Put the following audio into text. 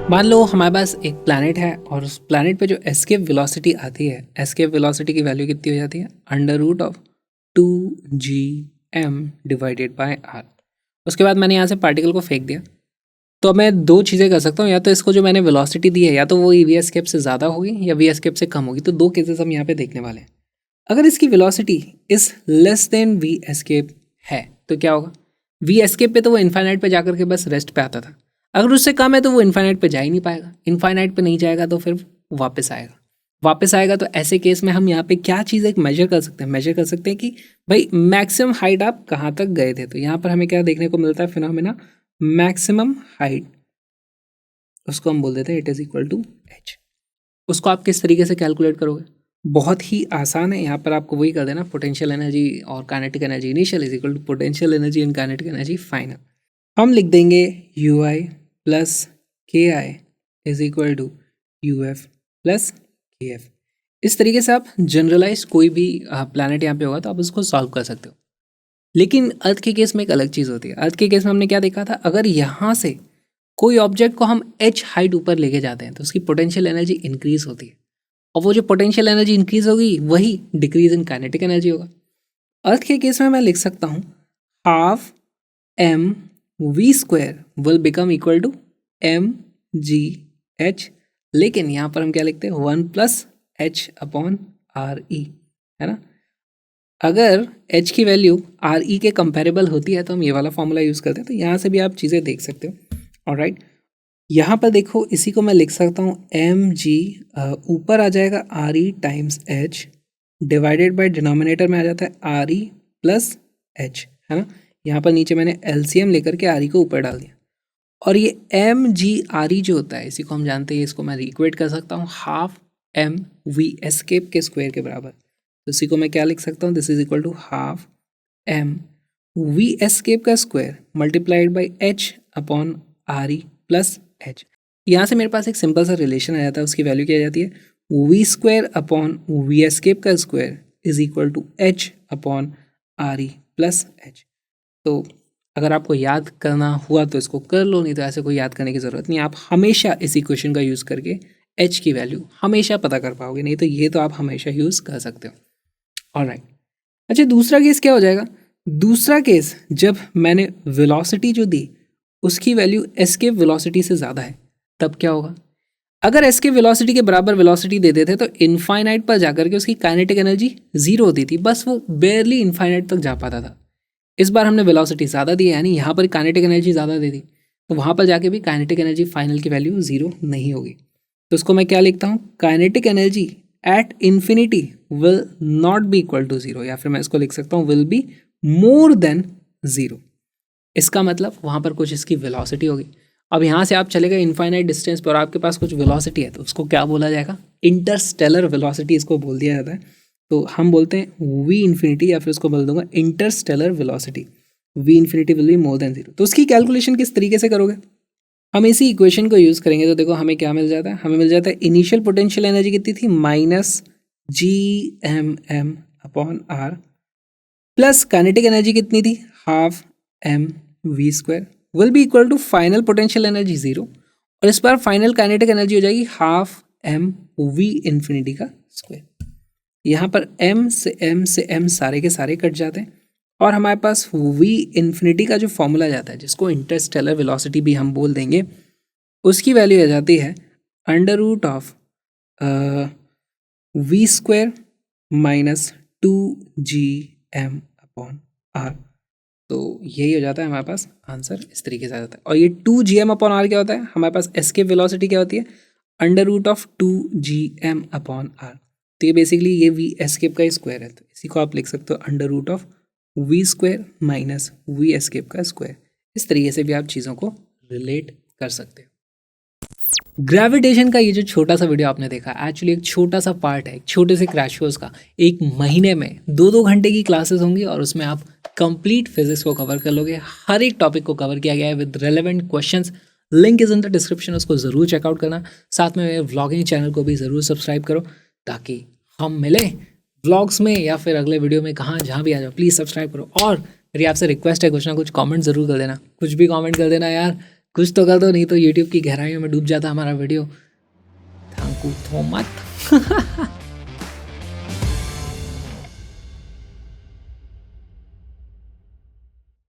मान लो हमारे पास एक प्लैनेट है और उस प्लैनेट पे जो एस्केप वेलोसिटी आती है, एस्केप वेलोसिटी की वैल्यू कितनी हो जाती है? Under root of 2gm divided by R. उसके बाद मैंने यहाँ से पार्टिकल को फेंक दिया। तो मैं दो चीज़ें कर सकता हूँ, या तो इसको जो मैंने वेलोसिटी दी है या तो वो वी एस्केप से ज़्यादा होगी या वी एस्केप से कम होगी। तो दो केसेस हम यहाँ पे देखने वाले हैं। अगर इसकी velocity is less than V escape है तो क्या होगा? वी एस्केप पे तो वो इन्फाइनाइट पे जाकर के बस रेस्ट पे आता था। अगर उससे कम है तो वो इन्फाइनाइट पे जा ही नहीं पाएगा। इन्फाइनाइट पे नहीं जाएगा तो फिर वापस आएगा। वापस आएगा तो ऐसे केस में हम यहाँ पे क्या चीज़ एक मेजर कर सकते हैं? मेजर कर सकते हैं कि भाई मैक्सिमम हाइट आप कहाँ तक गए थे। तो यहाँ पर हमें क्या देखने को मिलता है? फिनोमेना मैक्सिमम हाइट, उसको हम बोल देते हैं it is equal to H. उसको आप किस तरीके से कैलकुलेट करोगे? बहुत ही आसान है। यहाँ पर आपको वही कर देना, पोटेंशियल एनर्जी और kinetic energy initial is equal to potential energy and kinetic energy final. हम लिख देंगे U I plus K I is equal to U F plus K F. इस तरीके से आप जनरलाइज कोई भी प्लानट यहाँ पे होगा तो आप उसको सॉल्व कर सकते हो। लेकिन अर्थ के केस में एक अलग चीज़ होती है। अर्थ के केस में हमने क्या देखा था? अगर यहाँ से कोई ऑब्जेक्ट को हम एच हाइट ऊपर लेके जाते हैं तो उसकी पोटेंशियल एनर्जी इंक्रीज होती है, और वो जो पोटेंशियल एनर्जी इंक्रीज होगी वही डिक्रीज इन काइनेटिक एनर्जी होगा। अर्थ के केस में मैं लिख सकता हूँ half M V square will become equal to M G H. लेकिन यहाँ पर हम क्या लिखते हैं? 1+h/r_e, है ना। अगर h की वैल्यू re के कंपेरेबल होती है तो हम ये वाला फॉर्मूला यूज़ करते हैं। तो यहाँ से भी आप चीज़ें देख सकते हो। ऑलराइट, यहाँ पर देखो, इसी को मैं लिख सकता हूँ एम जी, ऊपर आ जाएगा R E times H divided by denominator में आ जाता है आर ई प्लस एच, है ना। यहाँ पर नीचे मैंने एलसीएम लेकर के आर ई को ऊपर डाल दिया, और ये एम जी आर ई जो होता है इसी को हम जानते हैं, इसको मैं इक्वेट कर सकता हूँ हाफ एम वी एस्केप के स्क्वायर के बराबर। तो इसी को मैं क्या लिख सकता हूँ? This is equal to half M V escape का square multiplied by H upon R E plus H. यहाँ से मेरे पास एक सिंपल सा रिलेशन आ जाता है, उसकी वैल्यू क्या आ जाती है? V square upon V escape का square is equal to H upon R E plus H. तो अगर आपको याद करना हुआ तो इसको कर लो, नहीं तो ऐसे कोई याद करने की ज़रूरत नहीं। आप हमेशा इस इक्वेशन का यूज़ करके एच की वैल्यू हमेशा पता कर पाओगे, नहीं तो ये तो आप हमेशा यूज़ कर सकते हो। ऑलराइट, अच्छा दूसरा केस क्या हो जाएगा? दूसरा केस, जब मैंने वेलोसिटी जो दी उसकी वैल्यू एस्केप वेलोसिटी से ज़्यादा है, तब क्या होगा? अगर एस्केप वेलोसिटी के बराबर वेलोसिटी दे देते तो इनफाइनाइट पर जाकर के उसकी काइनेटिक एनर्जी जीरो होती थी, बस वो बेयरली इनफाइनाइट तक जा पाता था। इस बार हमने वेलोसिटी ज़्यादा दी है, यानी यहाँ पर काइनेटिक एनर्जी ज़्यादा दे दी, तो वहाँ पर जाके भी काइनेटिक एनर्जी फाइनल की वैल्यू जीरो नहीं होगी। तो उसको मैं क्या लिखता हूँ? Kinetic energy at infinity will not be equal to zero, या फिर मैं इसको लिख सकता हूँ will be more than zero. इसका मतलब वहाँ पर कुछ इसकी वेलोसिटी होगी। अब यहाँ से आप चले गए इनफाइनाइट डिस्टेंस पर और आपके पास कुछ वेलोसिटी है, तो उसको क्या बोला जाएगा? इंटरस्टेलर वेलोसिटी इसको बोल दिया जाता है। तो हम बोलते हैं वी इन्फिनिटी, या फिर उसको बोल दूंगा Interstellar velocity. We infinity will be more than zero. तो उसकी कैलकुलेशन किस तरीके से करोगे? हम इसी इक्वेशन को यूज़ करेंगे। तो देखो हमें क्या मिल जाता है? हमें मिल जाता है इनिशियल पोटेंशियल एनर्जी कितनी थी? -GMM upon R, plus kinetic energy कितनी थी? Half M V square will be equal to final potential energy zero, और इस बार फाइनल काइनेटिक एनर्जी हो जाएगी हाफ एम वी इन्फिनिटी का स्क्वायर। यहाँ पर m से m सारे के सारे कट जाते हैं, और हमारे पास v इन्फिनिटी का जो फॉर्मूला जाता है, जिसको इंटरस्टेलर वेलोसिटी भी हम बोल देंगे, उसकी वैल्यू आ जाती है under root of V square minus 2gm upon R. तो यही हो जाता है हमारे पास आंसर, इस तरीके से आ जाता है। और ये 2gm अपॉन आर क्या होता है? हमारे पास एस्केप वेलोसिटी क्या होती है? Under root of 2gm upon R. तो ये बेसिकली ये वी एस्केप का स्क्वायर है, तो इसी को आप लिख सकते हो under root of V square minus V escape का स्क्वायर। इस तरीके से भी आप चीज़ों को रिलेट कर सकते हो। ग्रेविटेशन का ये जो छोटा सा वीडियो आपने देखा, एक्चुअली एक छोटा सा पार्ट है एक छोटे से क्रैश कोर्स का। एक महीने में 2-2 घंटे की क्लासेस होंगी और उसमें आप कंप्लीट फिजिक्स को कवर कर लोगे। हर एक टॉपिक को कवर किया गया है with relevant questions. Link is in the description, उसको ज़रूर चेकआउट करना। साथ में मेरे व्लॉगिंग चैनल को भी ज़रूर सब्सक्राइब करो, ताकि हम मिले व्लॉग्स में या फिर अगले वीडियो में, कहाँ जहाँ भी आ जाओ, प्लीज़ सब्सक्राइब करो। और मेरी आपसे रिक्वेस्ट है, कुछ ना कुछ कमेंट ज़रूर कर देना, कुछ भी कमेंट कर देना यार, कुछ तो कर दो, नहीं तो यूट्यूब की गहराइयों में डूब जाता हमारा video. Thank you so much.